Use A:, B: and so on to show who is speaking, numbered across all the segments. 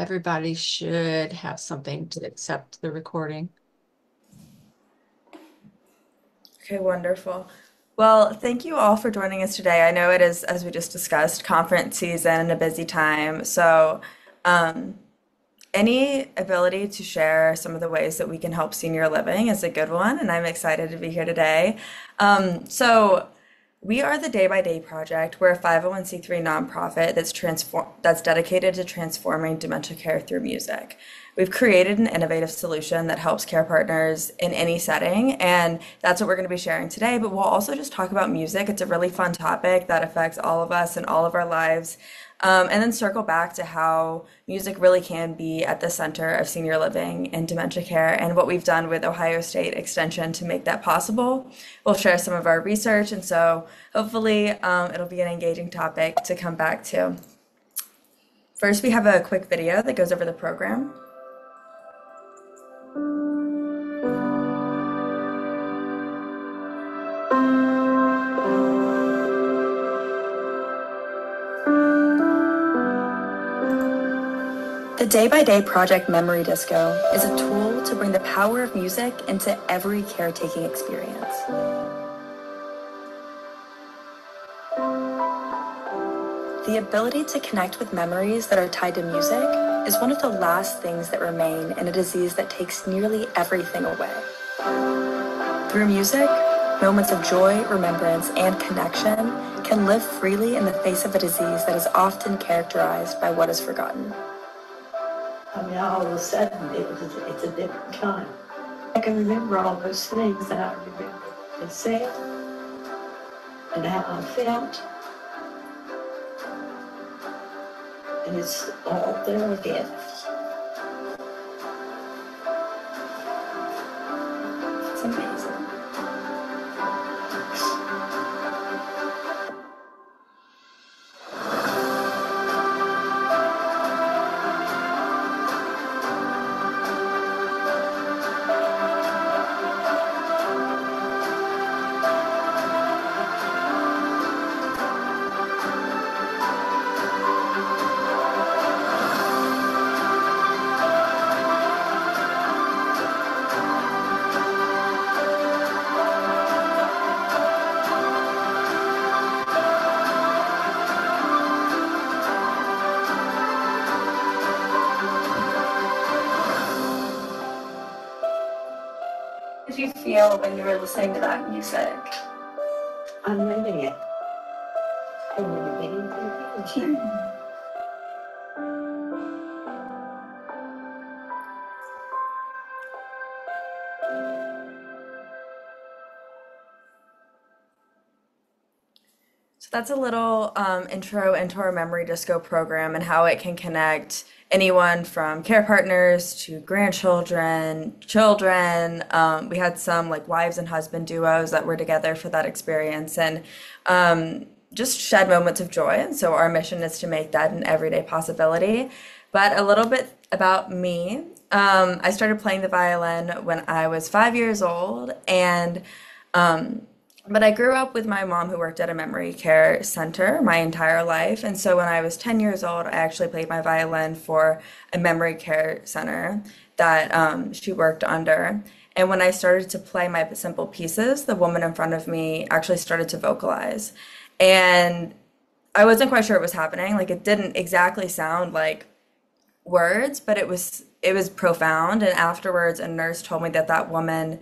A: Everybody should have something to accept the recording.
B: Okay, wonderful. Well, thank you all for joining us today. I know it is, as we just discussed, conference season and a busy time. Um, any ability to share some of the ways that we can help senior living is a good one, and I'm excited to be here today. We are the Day by Day Project. We're a 501c3 nonprofit that's dedicated to transforming dementia care through music. We've created an innovative solution that helps care partners in any setting, and that's what we're going to be sharing today. But we'll also just talk about music. It's a really fun topic that affects all of us and all of our lives. And then circle back to how music really can be at the center of senior living and dementia care and what we've done with Ohio State Extension to make that possible. We'll share some of our research, and so hopefully it'll be an engaging topic to come back to. First, we have a quick video that goes over the program. The Day by Day Project Memory Disco is a tool to bring the power of music into every caretaking experience. The ability to connect with memories that are tied to music is one of the last things that remain in a disease that takes nearly everything away. Through music, moments of joy, remembrance, and connection can live freely in the face of a disease that is often characterized by what is forgotten.
C: All of a sudden, it's a different time. I can remember all those things, and I remember the sound and how I felt, and it's all there again.
B: It's amazing. Did you feel when you were listening to that music?
C: I'm reading it. I'm reading it.
B: So that's a little intro into our Memory Disco program and how it can connect anyone from care partners to grandchildren, children. We had some like wives and husband duos that were together for that experience and just shed moments of joy. And so our mission is to make that an everyday possibility. But a little bit about me. I started playing the violin when I was 5 years old, and but I grew up with my mom who worked at a memory care center my entire life. And so when I was 10 years old, I actually played my violin for a memory care center that she worked under. And when I started to play my simple pieces, the woman in front of me actually started to vocalize. And I wasn't quite sure what was happening. Like it didn't exactly sound like words, but it was profound. And afterwards, a nurse told me that that woman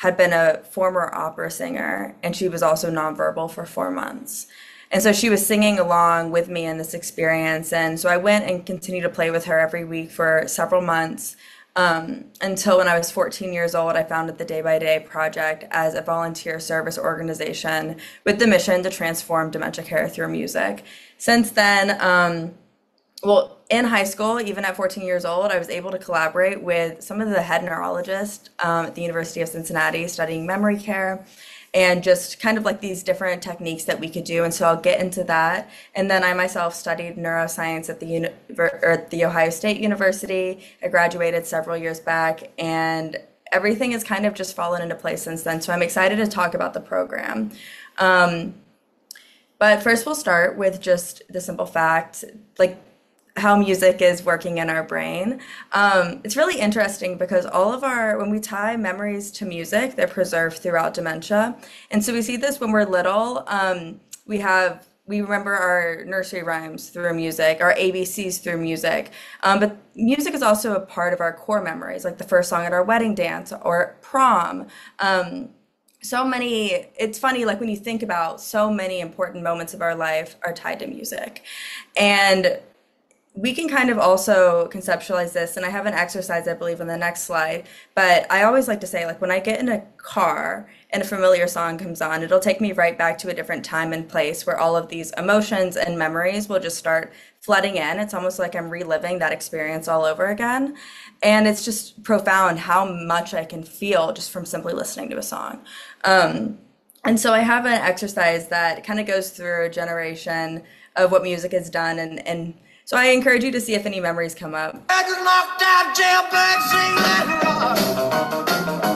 B: had been a former opera singer, and she was also nonverbal for 4 months. And so she was singing along with me in this experience. And so I went and continued to play with her every week for several months until when I was 14 years old, I founded the Day by Day Project as a volunteer service organization with the mission to transform dementia care through music. Since then, in high school, even at 14 years old, I was able to collaborate with some of the head neurologists at the University of Cincinnati studying memory care and just kind of like these different techniques that we could do. And so I'll get into that. And then I myself studied neuroscience at the Ohio State University. I graduated several years back, and everything has kind of just fallen into place since then. So I'm excited to talk about the program. But first, we'll start with just the simple fact, like how music is working in our brain. It's really interesting because when we tie memories to music, they're preserved throughout dementia. And so we see this when we're little. We remember our nursery rhymes through music, our ABCs through music. But music is also a part of our core memories, like the first song at our wedding dance or prom. It's funny, like when you think about so many important moments of our life are tied to music. And we can kind of also conceptualize this, and I have an exercise, I believe, on the next slide. But I always like to say, like, when I get in a car and a familiar song comes on, it'll take me right back to a different time and place where all of these emotions and memories will just start flooding in. It's almost like I'm reliving that experience all over again. And it's just profound how much I can feel just from simply listening to a song. And so I have an exercise that kind of goes through a generation of what music has done, and so I encourage you to see if any memories come up.
D: I just knocked out jailbird, sing that rock.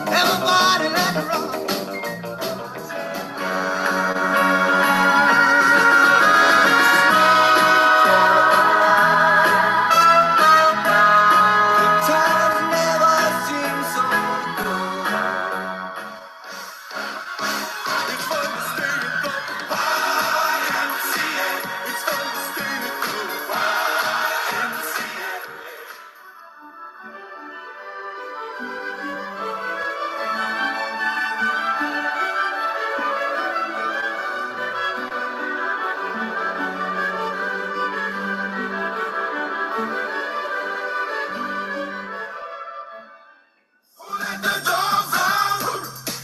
D: Everybody let it rock. The times never seem so good. It's fun to stay at the YMCA. It's fun to stay at the YMCA. Who let the dogs out?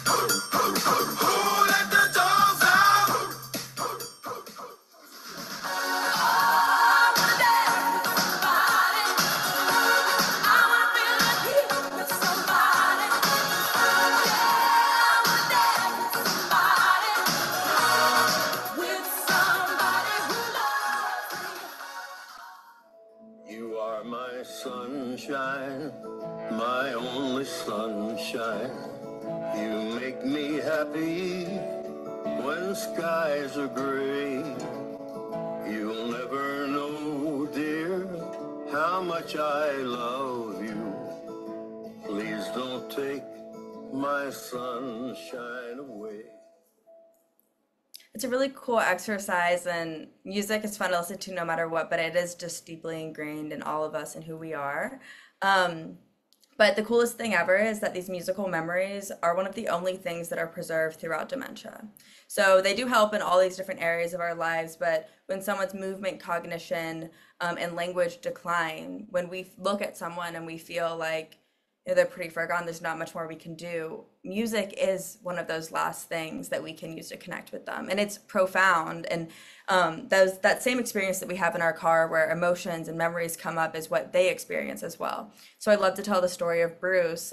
D: Who let the dogs out? You are my sunshine, my only sunshine. You make me happy when skies are gray. You'll never know, dear, how much I love you. Please don't take my sunshine away.
B: It's a really cool exercise, and music is fun to listen to no matter what, but it is just deeply ingrained in all of us and who we are. Um, but the coolest thing ever is that these musical memories are one of the only things that are preserved throughout dementia. So they do help in all these different areas of our lives, but when someone's movement, cognition, and language decline, when we look at someone and we feel like they're pretty far gone, there's not much more we can do. Music is one of those last things that we can use to connect with them. And it's profound. And that same experience that we have in our car where emotions and memories come up is what they experience as well. So I'd love to tell the story of Bruce.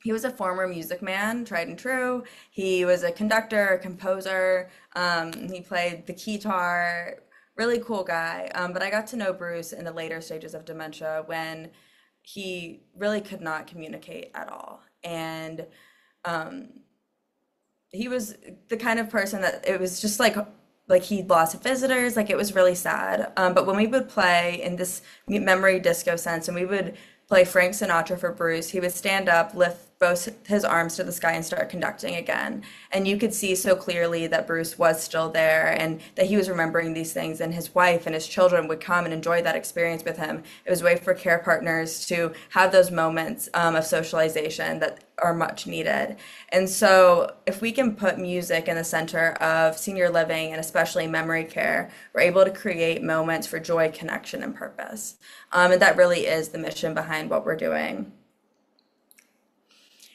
B: He was a former music man, tried and true. He was a conductor, a composer. He played the guitar, really cool guy. But I got to know Bruce in the later stages of dementia when he really could not communicate at all. And um, he was the kind of person that it was just like he'd lost visitors, like it was really sad. But when we would play in this memory disco sense, and we would play Frank Sinatra for Bruce, he would stand up, lift both his arms to the sky and start conducting again. And you could see so clearly that Bruce was still there and that he was remembering these things, and his wife and his children would come and enjoy that experience with him. It was a way for care partners to have those moments of socialization that are much needed. And so if we can put music in the center of senior living and especially memory care, we're able to create moments for joy, connection, and purpose. And that really is the mission behind what we're doing.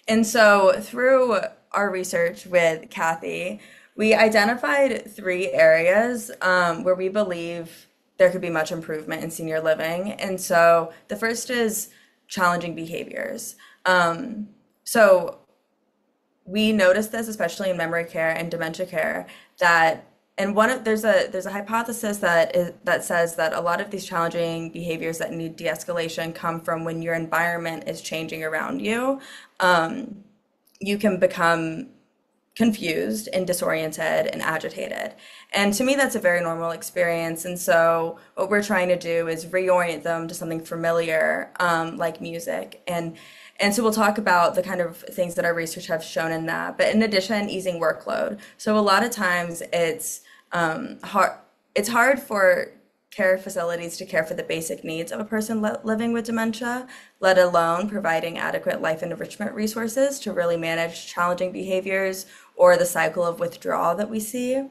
B: And so through our research with Kathy, we identified 3 areas where we believe there could be much improvement in senior living. And so the first is challenging behaviors. So we noticed this, especially in memory care and dementia care, that there's a hypothesis that says that a lot of these challenging behaviors that need de-escalation come from when your environment is changing around you. You can become confused and disoriented and agitated. And to me, that's a very normal experience. And so what we're trying to do is reorient them to something familiar, like music. And so we'll talk about the kind of things that our research have shown in that. But in addition, easing workload. So a lot of times hard. It's hard for care facilities to care for the basic needs of a person living with dementia, let alone providing adequate life enrichment resources to really manage challenging behaviors or the cycle of withdrawal that we see.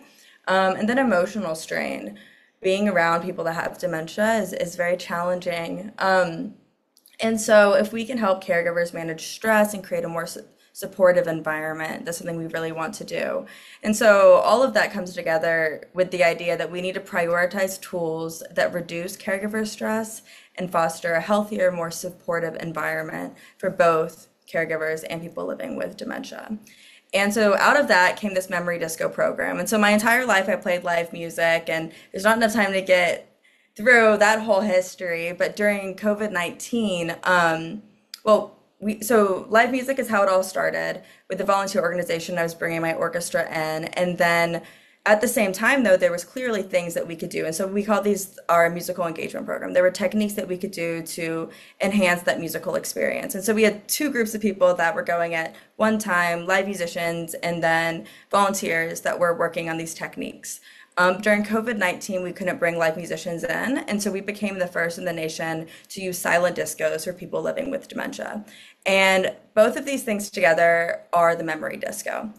B: And then emotional strain. Being around people that have dementia is very challenging. And so if we can help caregivers manage stress and create a more supportive environment, that's something we really want to do. And so all of that comes together with the idea that we need to prioritize tools that reduce caregiver stress and foster a healthier, more supportive environment for both caregivers and people living with dementia. And so out of that came this memory disco program. And so my entire life I played live music, and there's not enough time to get through that whole history. But during COVID-19, so live music is how it all started with the volunteer organization. I was bringing my orchestra in, and then at the same time, though, there was clearly things that we could do. And so we call these our musical engagement program. There were techniques that we could do to enhance that musical experience. And so we had two groups of people that were going at one time, live musicians and then volunteers that were working on these techniques. During COVID-19, we couldn't bring live musicians in, and so we became the first in the nation to use silent discos for people living with dementia. And both of these things together are the memory disco.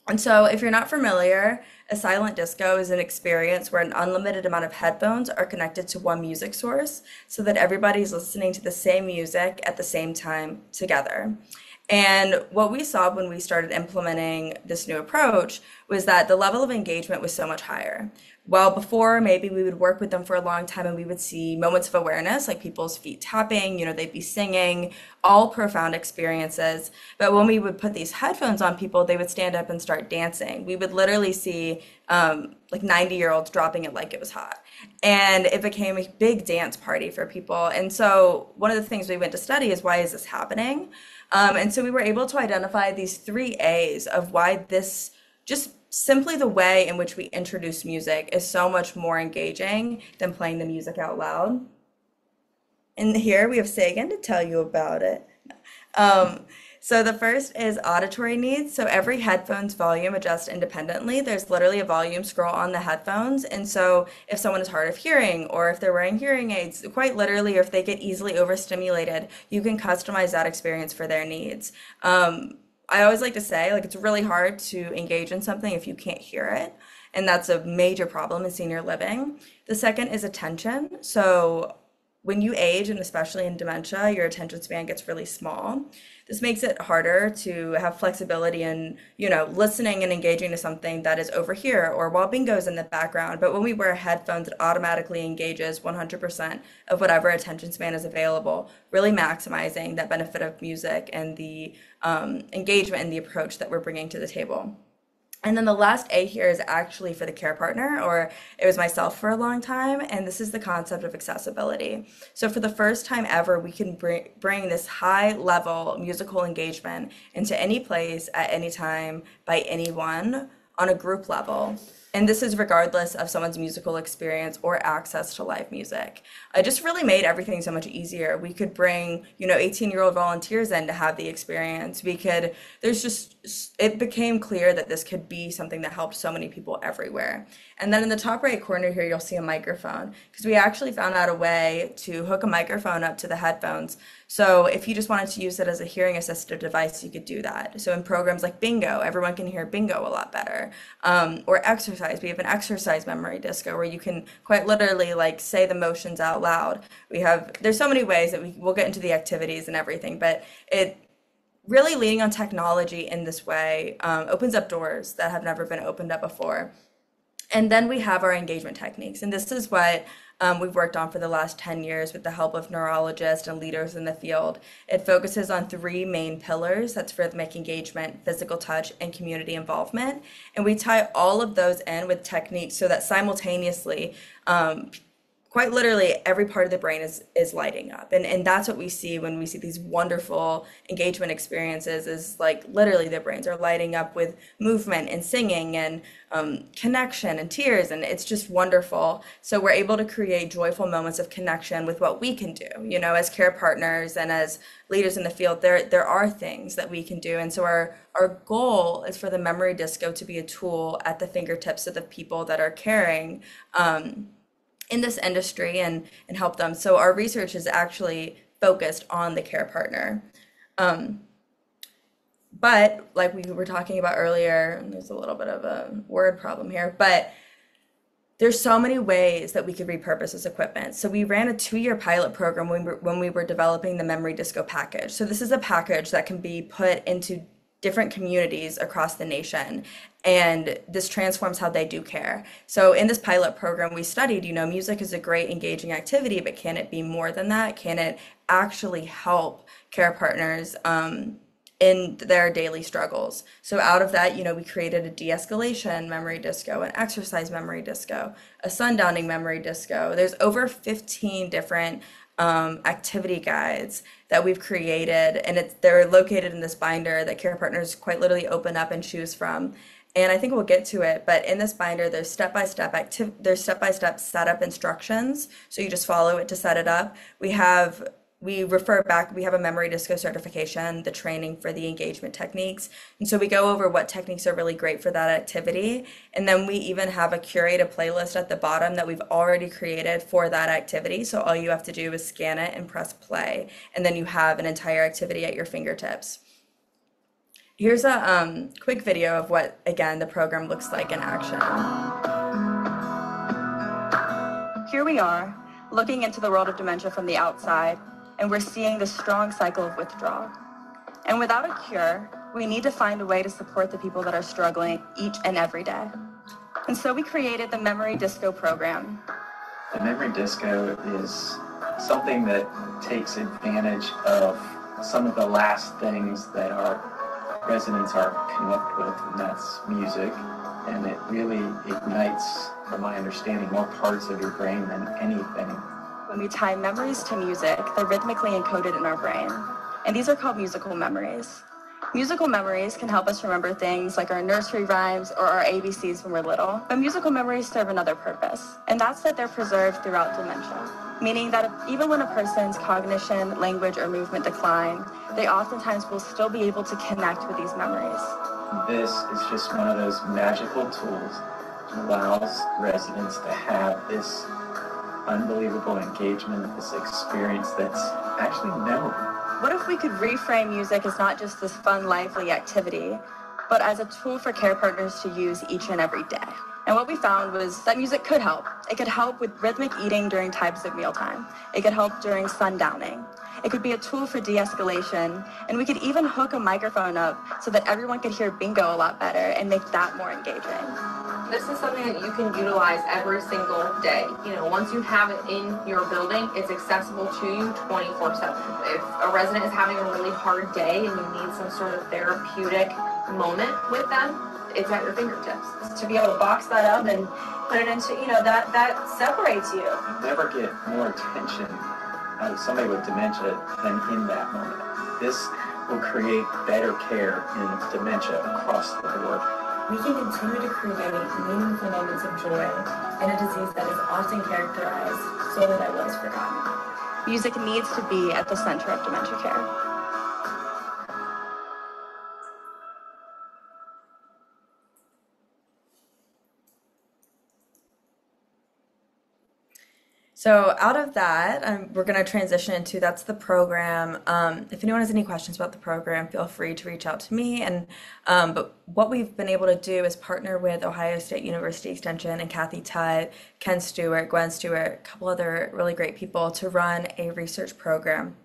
B: And so if you're not familiar, a silent disco is an experience where an unlimited amount of headphones are connected to one music source so that everybody's listening to the same music at the same time together. And what we saw when we started implementing this new approach was that the level of engagement was so much higher. While before, maybe we would work with them for a long time and we would see moments of awareness, like people's feet tapping, they'd be singing, all profound experiences. But when we would put these headphones on people, they would stand up and start dancing. We would literally see like 90-year-olds dropping it like it was hot. And it became a big dance party for people. And so one of the things we went to study is, why is this happening? And so we were able to identify these 3 A's of why this, just simply the way in which we introduce music, is so much more engaging than playing the music out loud. And here we have Sagan to tell you about it. So the first is auditory needs. So every headphone's volume adjusts independently. There's literally a volume scroll on the headphones. And so if someone is hard of hearing, or if they're wearing hearing aids, quite literally, or if they get easily overstimulated, you can customize that experience for their needs. I always like to say, it's really hard to engage in something if you can't hear it. And that's a major problem in senior living. The second is attention. So when you age, and especially in dementia, your attention span gets really small. This makes it harder to have flexibility in, listening and engaging to something that is over here or while bingo's in the background. But when we wear headphones, it automatically engages 100% of whatever attention span is available, really maximizing that benefit of music and the engagement and the approach that we're bringing to the table. And then the last A here is actually for the care partner, or it was myself for a long time, and this is the concept of accessibility. So for the first time ever, we can bring this high-level musical engagement into any place at any time by anyone on a group level. And this is regardless of someone's musical experience or access to live music. It just really made everything so much easier. We could bring, 18-year-old volunteers in to have the experience. It became clear that this could be something that helped so many people everywhere. And then in the top right corner here, you'll see a microphone, because we actually found out a way to hook a microphone up to the headphones. So if you just wanted to use it as a hearing assistive device, you could do that. So in programs like bingo, everyone can hear bingo a lot better. Or exercise, we have an exercise memory disco where you can quite literally say the motions out loud. There's so many ways that we'll get into the activities and everything, but it really leaning on technology in this way opens up doors that have never been opened up before. And then we have our engagement techniques. And this is what we've worked on for the last 10 years with the help of neurologists and leaders in the field. It focuses on 3 main pillars. That's rhythmic engagement, physical touch, and community involvement. And we tie all of those in with techniques so that simultaneously quite literally every part of the brain is lighting up, and that's what we see when we see these wonderful engagement experiences, is like literally their brains are lighting up with movement and singing and connection and tears, and it's just wonderful. So we're able to create joyful moments of connection with what we can do, you know, as care partners and as leaders in the field. There are things that we can do, and so our goal is for the memory disco to be a tool at the fingertips of the people that are caring in this industry, and help them. So our research is actually focused on the care partner. But like we were talking about earlier, and there's a little bit of a word problem here, but there's so many ways that we could repurpose this equipment. So we ran a 2-year pilot program when we were developing the memory disco package. So this is a package that can be put into different communities across the nation, and this transforms how they do care. So in this pilot program, we studied, you know, music is a great engaging activity, but can it be more than that? Can it actually help care partners in their daily struggles? So out of that, you know, we created a de-escalation memory disco, an exercise memory disco, a sundowning memory disco. There's over 15 different activity guides that we've created, and they're located in this binder that care partners quite literally open up and choose from. And I think we'll get to it, but in this binder, there's step-by-step setup instructions. So you just follow it to set it up. We refer back, we have a memory disco certification, the training for the engagement techniques. And so we go over what techniques are really great for that activity. And then we even have a curated playlist at the bottom that we've already created for that activity. So all you have to do is scan it and press play. And then you have an entire activity at your fingertips. Here's a quick video of what, again, the program looks like in action. Here we are, looking into the world of dementia from the outside, and we're seeing this strong cycle of withdrawal. And without a cure, we need to find a way to support the people that are struggling each and every day. And so we created the Memory Disco program.
E: The Memory Disco is something that takes advantage of some of the last things that our residents are connected with, and that's music. And it really ignites, from my understanding, more parts of your brain than anything.
B: When we tie memories to music, they're rhythmically encoded in our brain. And these are called musical memories. Musical memories can help us remember things like our nursery rhymes or our ABCs when we're little. But musical memories serve another purpose, and that's that they're preserved throughout dementia. Meaning that even when a person's cognition, language, or movement decline, they oftentimes will still be able to connect with these memories.
E: This is just one of those magical tools that allows residents to have this unbelievable engagement, this experience that's actually memorable.
B: What if we could reframe music as not just this fun, lively activity, but as a tool for care partners to use each and every day? And what we found was that music could help. It could help with rhythmic eating during times of mealtime. It could help during sundowning. It could be a tool for de-escalation, and we could even hook a microphone up so that everyone could hear bingo a lot better and make that more engaging.
F: This is something that you can utilize every single day. You know, once you have it in your building, it's accessible to you 24/7. If a resident is having a really hard day and you need some sort of therapeutic moment with them, it's at your fingertips.
G: To be able to box that up and put it into, you know, that separates you.
E: You never get more attention out of somebody with dementia than in that moment. This will create better care in dementia across the board.
G: We can continue to create meaningful moments of joy in a disease that is often characterized solely by what is forgotten.
B: Music needs to be at the center of dementia care. So out of that, we're going to transition into, that's the program. If anyone has any questions about the program, feel free to reach out to me. And but what we've been able to do is partner with Ohio State University Extension and Kathy Tutt, Ken Stewart, Gwen Stewart, a couple other really great people to run a research program,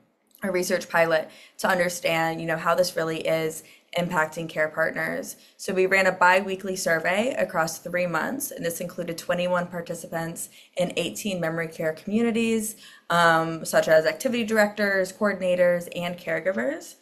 B: a research pilot to understand, you know, how this really is impacting care partners. So we ran a bi-weekly survey across 3 months, and this included 21 participants in 18 memory care communities, such as activity directors, coordinators, and caregivers.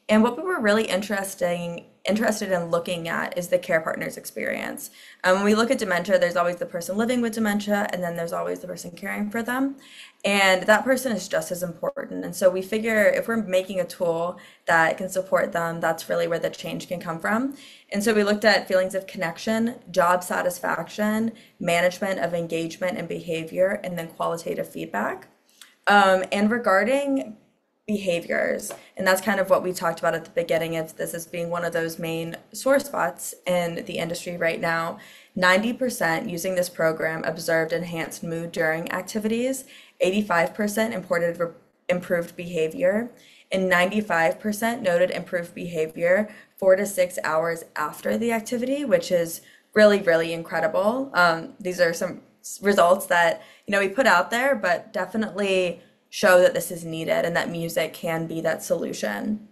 B: And what we were really interested interested in looking at is the care partner's experience. When we look at dementia, there's always the person living with dementia, and then there's always the person caring for them. And that person is just as important. And so we figure if we're making a tool that can support them, that's really where the change can come from. And so we looked at feelings of connection, job satisfaction, management of engagement and behavior, and then qualitative feedback. And regarding behaviors, and that's kind of what we talked about at the beginning of this as being one of those main sore spots in the industry right now. 90% using this program observed enhanced mood during activities, 85% improved behavior, and 95% noted improved behavior 4 to 6 hours after the activity, which is really, really incredible. These are some results that we put out there, but definitely show that this is needed and that music can be that solution.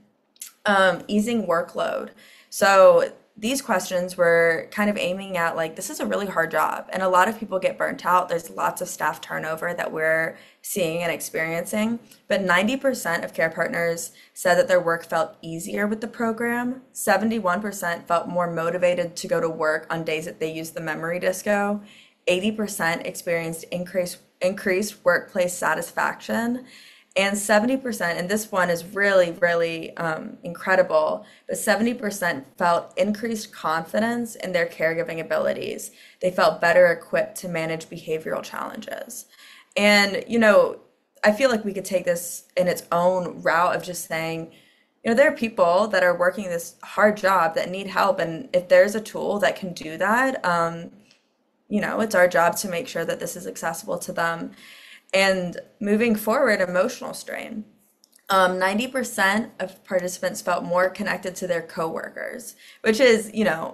B: Easing workload. So these questions were kind of aiming at like, this is a really hard job and a lot of people get burnt out. There's lots of staff turnover that we're seeing and experiencing, but 90% of care partners said that their work felt easier with the program. 71% felt more motivated to go to work on days that they used the memory disco. 80% experienced increased workplace satisfaction, and 70%, and this one is really, really incredible, but 70% felt increased confidence in their caregiving abilities. They felt better equipped to manage behavioral challenges. And, I feel like we could take this in its own route of just saying, there are people that are working this hard job that need help, and if there's a tool that can do that, it's our job to make sure that this is accessible to them. And moving forward, emotional strain. 90% of participants felt more connected to their coworkers, which is,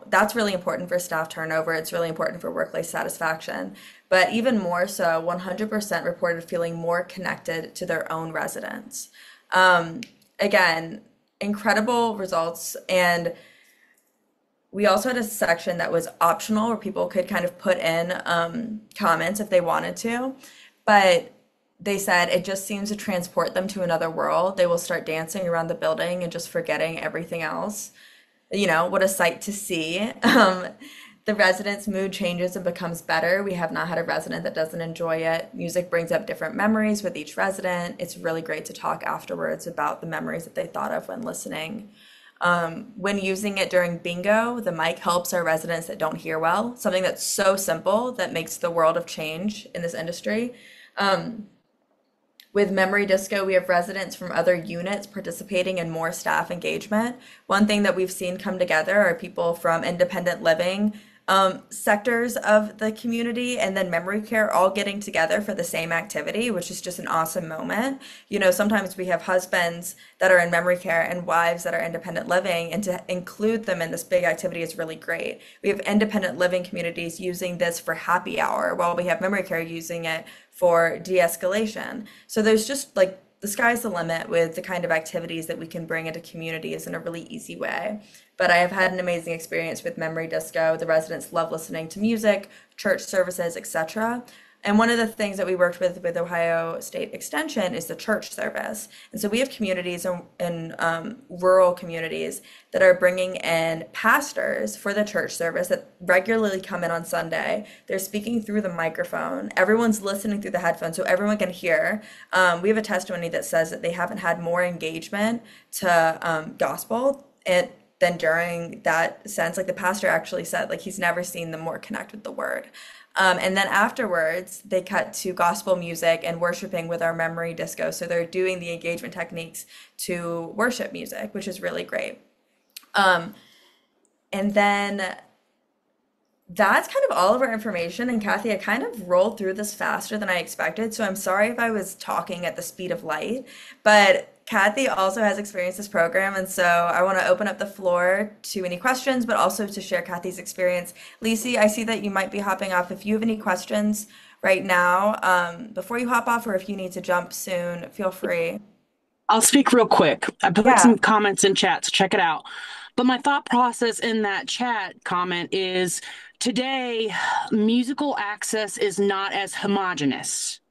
B: that's really important for staff turnover. It's really important for workplace satisfaction. But even more so, 100% reported feeling more connected to their own residents. Again, incredible results. And we also had a section that was optional where people could kind of put in comments if they wanted to, but they said it just seems to transport them to another world. They will start dancing around the building and just forgetting everything else. What a sight to see. The residents' mood changes and becomes better. We have not had a resident that doesn't enjoy it. Music brings up different memories with each resident. It's really great to talk afterwards about the memories that they thought of when listening. When using it during bingo, the mic helps our residents that don't hear well, something that's so simple that makes the world of change in this industry. With memory disco, we have residents from other units participating in more staff engagement. One thing that we've seen come together are people from independent living sectors of the community and then memory care all getting together for the same activity, which is just an awesome moment. Sometimes we have husbands that are in memory care and wives that are independent living, and to include them in this big activity is really great. We have independent living communities using this for happy hour while we have memory care using it for de-escalation. So there's just like the sky's the limit with the kind of activities that we can bring into communities in a really easy way. But I have had an amazing experience with memory disco. The residents love listening to music, church services, etc. And one of the things that we worked with Ohio State Extension is the church service. And so we have communities in rural communities that are bringing in pastors for the church service that regularly come in on Sunday. They're speaking through the microphone. Everyone's listening through the headphones so everyone can hear. We have a testimony that says that they haven't had more engagement to gospel than during that sense. Like the pastor actually said, like he's never seen them more connect with the word. And then afterwards, they cut to gospel music and worshiping with our memory disco. So they're doing the engagement techniques to worship music, which is really great. And then that's kind of all of our information. And Kathy, I kind of rolled through this faster than I expected. So I'm sorry if I was talking at the speed of light, but Kathy also has experienced this program, and so I want to open up the floor to any questions, but also to share Kathy's experience. Lisi, I see that you might be hopping off. If you have any questions right now, before you hop off, or if you need to jump soon, feel free.
H: I'll speak real quick. I put
B: Yeah.
H: some comments in chat, so check it out. But my thought process in that chat comment is today, musical access is not as homogenous.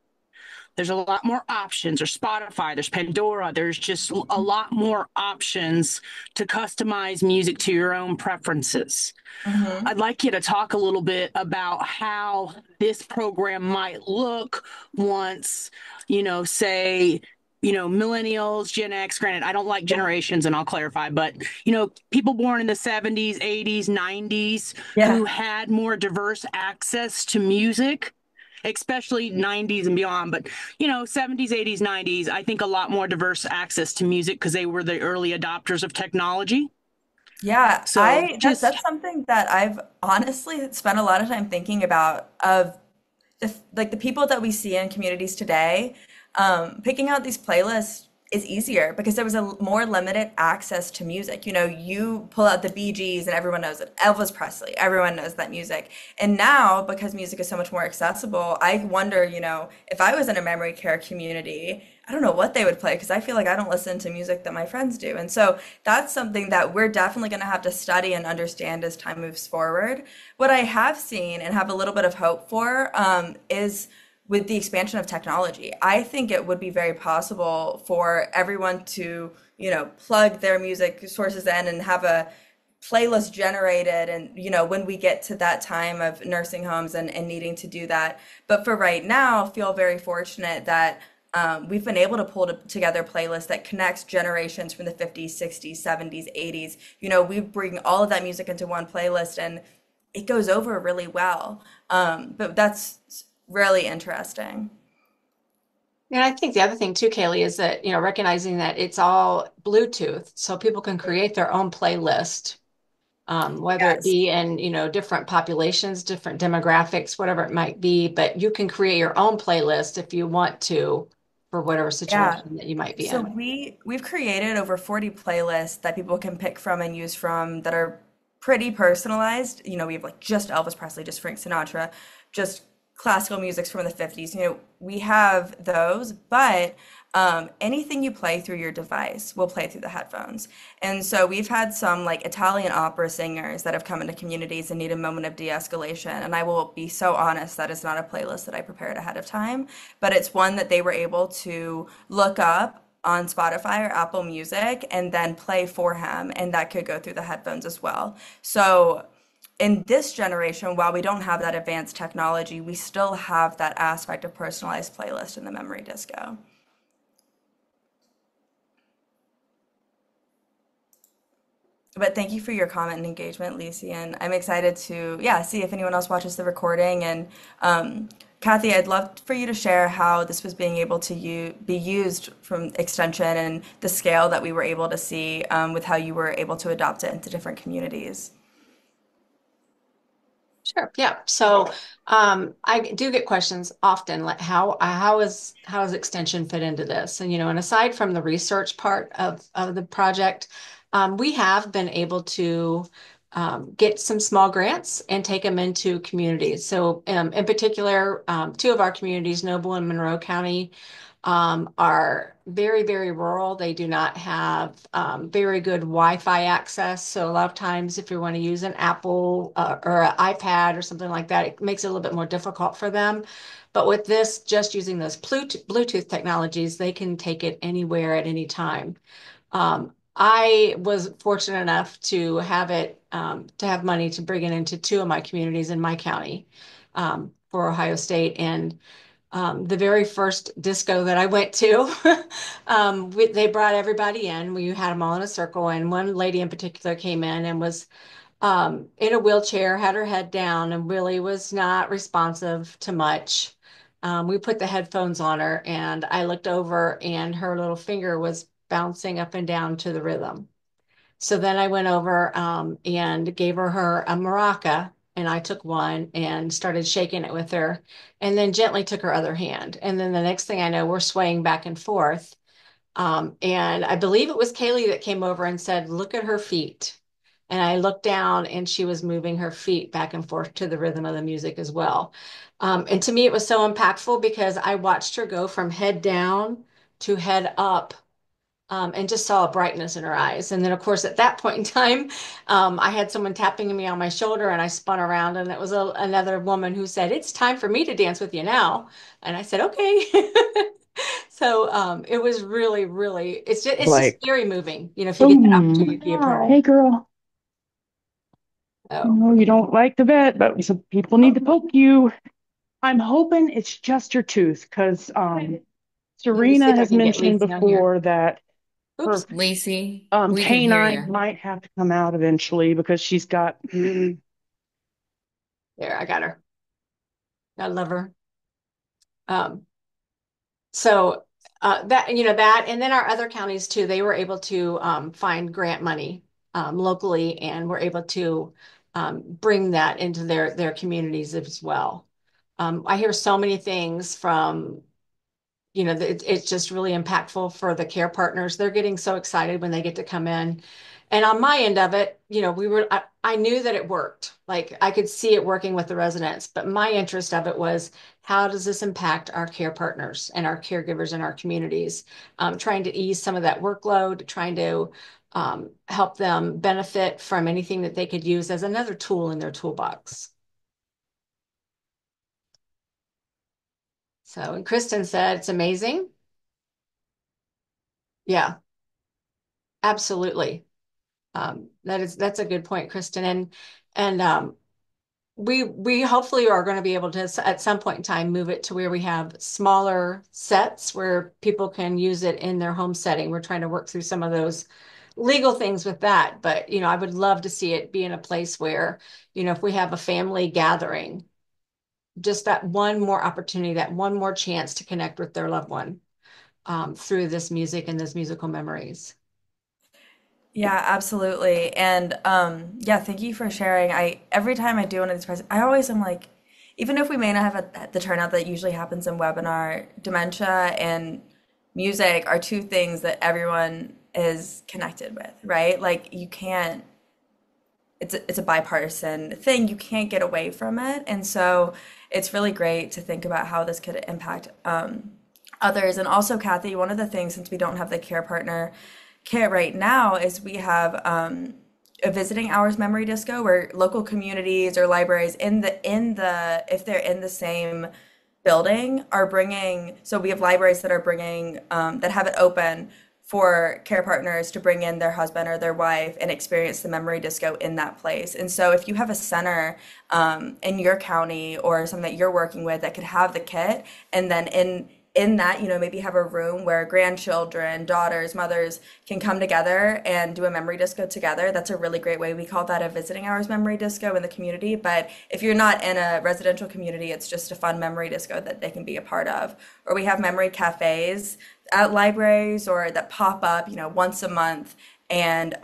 H: There's a lot more options. There's Spotify, there's Pandora, there's just a lot more options to customize music to your own preferences.
B: Hmm.
H: I'd like you to talk a little bit about how this program might look once, say, millennials, Gen X, granted, I don't like generations and I'll clarify, but, people born in the 70s, 80s, 90s
B: Yeah.
H: who had more diverse access to music, especially 90s and beyond, but, 70s, 80s, 90s, I think a lot more diverse access to music because they were the early adopters of technology.
B: Yeah,
H: So just
B: that's something that I've honestly spent a lot of time thinking about of like the people that we see in communities today. Picking out these playlists is easier because there was a more limited access to music. You pull out the Bee Gees and everyone knows it. Elvis Presley, everyone knows that music. And now, because music is so much more accessible, I wonder, if I was in a memory care community, I don't know what they would play because I feel like I don't listen to music that my friends do. And so that's something that we're definitely going to have to study and understand as time moves forward. What I have seen and have a little bit of hope for is with the expansion of technology. I think it would be very possible for everyone to, plug their music sources in and have a playlist generated and when we get to that time of nursing homes and needing to do that. But for right now, feel very fortunate that we've been able to pull together playlists that connects generations from the 50s, 60s, 70s, 80s. We bring all of that music into one playlist and it goes over really well. But that's really interesting.
A: And I think the other thing too, Kaylee, is that, recognizing that it's all Bluetooth, so people can create their own playlist, whether it
B: Yes.
A: be in, different populations, different demographics, whatever it might be, but you can create your own playlist if you want to for whatever
B: Yeah.
A: situation that you might be
B: So
A: in.
B: we've created over 40 playlists that people can pick from and use from that are pretty personalized. We have like just Elvis Presley, just Frank Sinatra, just classical musics from the 50s. We have those, but anything you play through your device will play through the headphones. And so we've had some like Italian opera singers that have come into communities and need a moment of de-escalation. And I will be so honest, that is not a playlist that I prepared ahead of time, but it's one that they were able to look up on Spotify or Apple Music and then play for him, and that could go through the headphones as well. So in this generation, while we don't have that advanced technology, we still have that aspect of personalized playlist in the memory disco. But thank you for your comment and engagement, Lucy, and I'm excited to, yeah, see if anyone else watches the recording. And Kathy, I'd love for you to share how this was being able to be used from extension and the scale that we were able to see with how you were able to adopt it into different communities.
A: Sure. Yeah. So I do get questions often like how is extension fit into this? And aside from the research part of the project, we have been able to get some small grants and take them into communities. So in particular, two of our communities, Noble and Monroe County, are very, very rural. They do not have very good Wi-Fi access. So a lot of times, if you want to use an Apple or an iPad or something like that, it makes it a little bit more difficult for them. But with this, just using those Bluetooth technologies, they can take it anywhere at any time. I was fortunate enough to have money to bring it into two of my communities in my county for Ohio State. And the very first disco that I went to, they brought everybody in. We had them all in a circle, and one lady in particular came in and was in a wheelchair, had her head down, and really was not responsive to much. We put the headphones on her, and I looked over, and her little finger was bouncing up and down to the rhythm. So then I went over and gave her a maraca, and I took one and started shaking it with her, and then gently took her other hand. And then the next thing I know, we're swaying back and forth. And I believe it was Kaylee that came over and said, "Look at her feet." And I looked down, and she was moving her feet back and forth to the rhythm of the music as well. And to me, it was so impactful because I watched her go from head down to head up and just saw a brightness in her eyes. And then, of course, at that point in time, I had someone tapping me on my shoulder, and I spun around, and it was another woman who said, "It's time for me to dance with you now." And I said, "Okay." So it was really, really, it's just
I: Like,
A: very moving, if you get that
I: boom.
A: opportunity to be a part of
I: Hey,
A: it.
I: girl.
A: So,
I: You don't like the vet, but some people need to poke you. I'm hoping it's just your tooth because
A: let me see
I: Serena
A: if I
I: has
A: can get
I: mentioned
A: Lacey on here.
I: before that her
A: Oops.
J: Lacey, we can hear
I: canine
J: you.
I: might have to come out eventually because she's got
A: There, I got her. I love her. Um, So that, and then our other counties too, they were able to find grant money locally, and were able to bring that into their communities as well. I hear so many things from it's just really impactful for the care partners. They're getting so excited when they get to come in. And on my end of it, I knew that it worked. Like I could see it working with the residents, but my interest of it was, how does this impact our care partners and our caregivers in our communities? Trying to ease some of that workload, trying to help them benefit from anything that they could use as another tool in their toolbox. So, and Kristen said it's amazing. Yeah, absolutely. That's a good point, Kristen. And we hopefully are going to be able to at some point in time move it to where we have smaller sets where people can use it in their home setting. We're trying to work through some of those legal things with that, but I would love to see it be in a place where, if we have a family gathering, just that one more opportunity, that one more chance to connect with their loved one through this music and those musical memories.
B: Yeah, absolutely. And yeah, thank you for sharing. I every time I do one of these presents, I always am like, even if we may not have the turnout that usually happens in webinar, dementia and music are two things that everyone is connected with, right? Like you can't it's a bipartisan thing. You can't get away from it. And so it's really great to think about how this could impact others. And also, Kathy, one of the things, since we don't have the care partner kit right now, is we have a visiting hours memory disco where local communities or libraries in the if they're in the same building are bringing, so we have libraries that are bringing that have it open for care partners to bring in their husband or their wife and experience the memory disco in that place. And so if you have a center in your county or something that you're working with that could have the kit, and then in that, maybe have a room where grandchildren, daughters, mothers can come together and do a memory disco together. That's a really great way. We call that a visiting hours memory disco in the community. But if you're not in a residential community, it's just a fun memory disco that they can be a part of. Or we have memory cafes at libraries or that pop up, once a month. And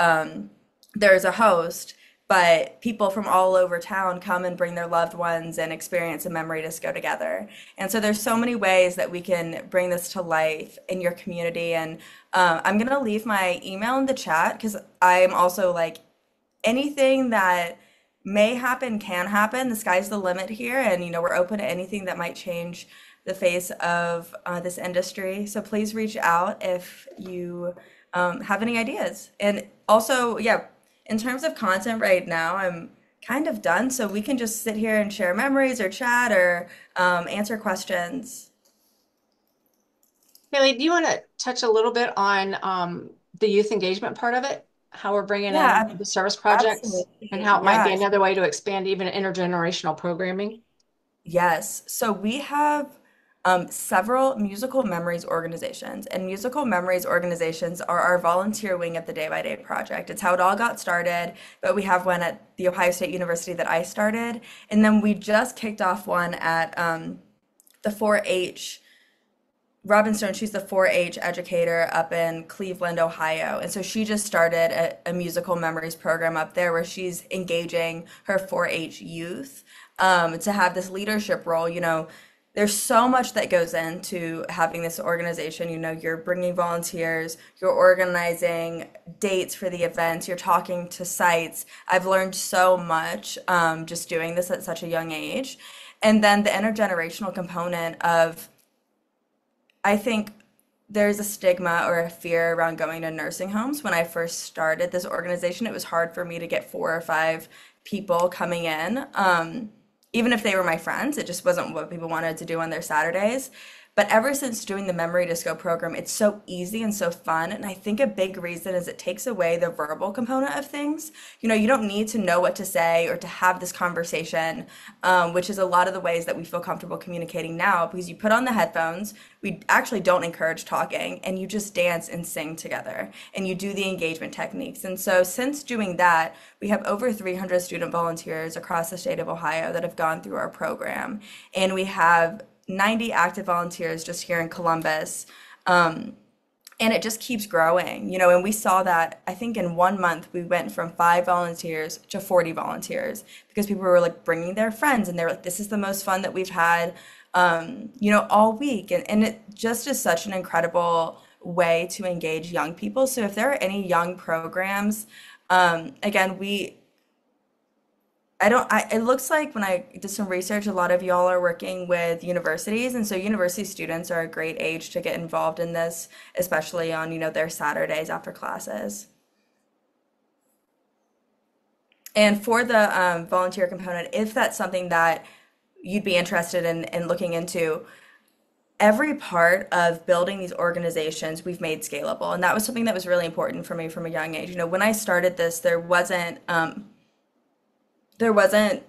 B: there's a host, but people from all over town come and bring their loved ones and experience a memory disco together. And so there's so many ways that we can bring this to life in your community. And I'm gonna leave my email in the chat because I'm also like, anything that may happen can happen. The sky's the limit here, and we're open to anything that might change the face of this industry. So please reach out if you have any ideas. And also, yeah, in terms of content right now, I'm kind of done, so we can just sit here and share memories or chat or answer questions.
A: Haley, do you want to touch a little bit on the youth engagement part of it? How we're bringing
B: Yeah,
A: in the service projects and
B: absolutely.
A: how it might be
B: Yeah.
A: another way to expand even intergenerational programming?
B: Yes. So we have several musical memories organizations, and musical memories organizations are our volunteer wing of the Day by Day project. It's how it all got started, but we have one at the Ohio State University that I started, and then we just kicked off one at the 4-H. Robin Stone, she's the 4-H educator up in Cleveland, Ohio. And so she just started a musical memories program up there where she's engaging her 4-H youth to have this leadership role. There's so much that goes into having this organization. You're bringing volunteers, you're organizing dates for the events, you're talking to sites. I've learned so much just doing this at such a young age. And then the intergenerational component of, I think, there's a stigma or a fear around going to nursing homes. When I first started this organization, it was hard for me to get 4 or 5 people coming in. Even if they were my friends, it just wasn't what people wanted to do on their Saturdays. But ever since doing the Memory Disco program, it's so easy and so fun. And I think a big reason is it takes away the verbal component of things. You don't need to know what to say or to have this conversation, which is a lot of the ways that we feel comfortable communicating now because you put on the headphones. We actually don't encourage talking and you just dance and sing together and you do the engagement techniques. And so since doing that, we have over 300 student volunteers across the state of Ohio that have gone through our program. And we have 90 active volunteers just here in Columbus. And it just keeps growing, and we saw that I think in 1 month we went from 5 volunteers to 40 volunteers because people were like bringing their friends and they're like, this is the most fun that we've had, all week. And it just is such an incredible way to engage young people. So if there are any young programs, again, it looks like when I did some research, a lot of y'all are working with universities, and so university students are a great age to get involved in this, especially on, their Saturdays after classes. And for the volunteer component, if that's something that you'd be interested in looking into, every part of building these organizations we've made scalable, and that was something that was really important for me from a young age. When I started this, there wasn't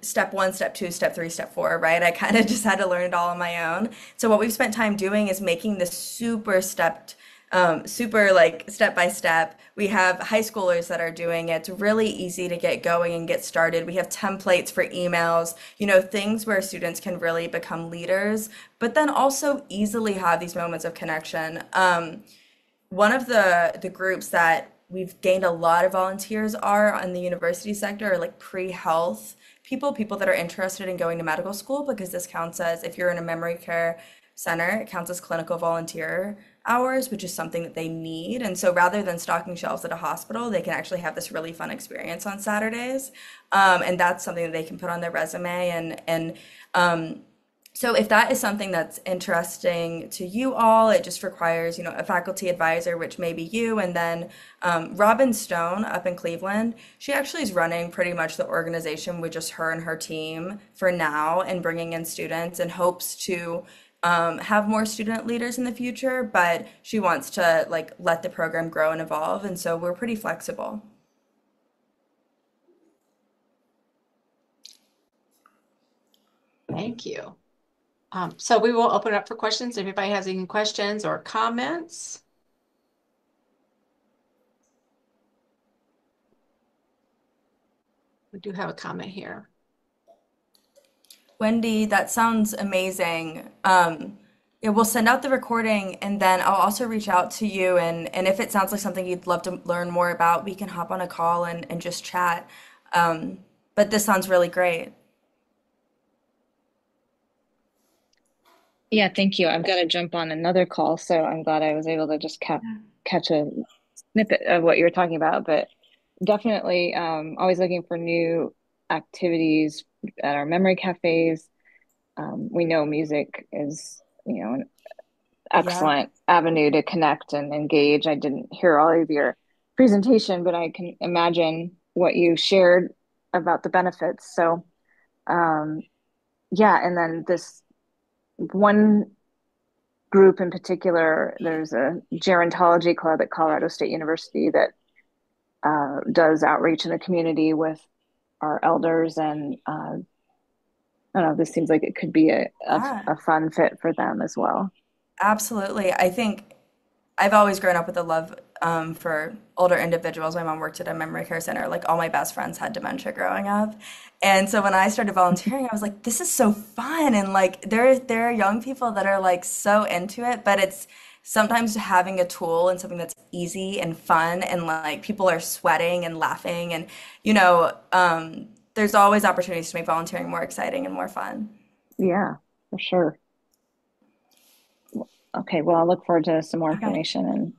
B: step one, step two, step three, step four, right? I kind of just had to learn it all on my own. So what we've spent time doing is making this super like step by step. We have high schoolers that are doing it. It's really easy to get going and get started. We have templates for emails, things where students can really become leaders, but then also easily have these moments of connection. One of the groups that we've gained a lot of volunteers are in the university sector, or like pre-health people that are interested in going to medical school, because this counts as, if you're in a memory care center, it counts as clinical volunteer hours, which is something that they need. And so rather than stocking shelves at a hospital, they can actually have this really fun experience on Saturdays. And that's something that they can put on their resume. So if that is something that's interesting to you all, it just requires, a faculty advisor, which may be you. And then Robin Stone up in Cleveland, she actually is running pretty much the organization with just her and her team for now and bringing in students, and hopes to have more student leaders in the future. But she wants to let the program grow and evolve. And so we're pretty flexible.
A: Thank you. So we will open it up for questions. If anybody has any questions or comments. We do have a comment here.
B: Wendy, that sounds amazing. Yeah, we'll send out the recording and then I'll also reach out to you. And if it sounds like something you'd love to learn more about, we can hop on a call and just chat. But this sounds really great.
J: Yeah, thank you. I've got to jump on another call, so I'm glad I was able to just catch a snippet of what you were talking about. But definitely, always looking for new activities at our memory cafes. We know music is, an
B: Yeah,
J: excellent avenue to connect and engage. I didn't hear all of your presentation, but I can imagine what you shared about the benefits. So, um, yeah, and then this one group in particular, there's a gerontology club at Colorado State University that does outreach in the community with our elders, and I don't know, this seems like it could be
B: yeah,
J: a fun fit for them as well.
B: absolutely. I think I've always grown up with a love for older individuals. My mom worked at a memory care center. Like all my best friends had dementia growing up. And so when I started volunteering, I was like, this is so fun. And like there are young people that are like so into it, but it's sometimes having a tool and something that's easy and fun and like people are sweating and laughing and there's always opportunities to make volunteering more exciting and more fun.
J: Yeah, for sure. Okay, well, I'll look forward to some more
B: Okay.
J: information and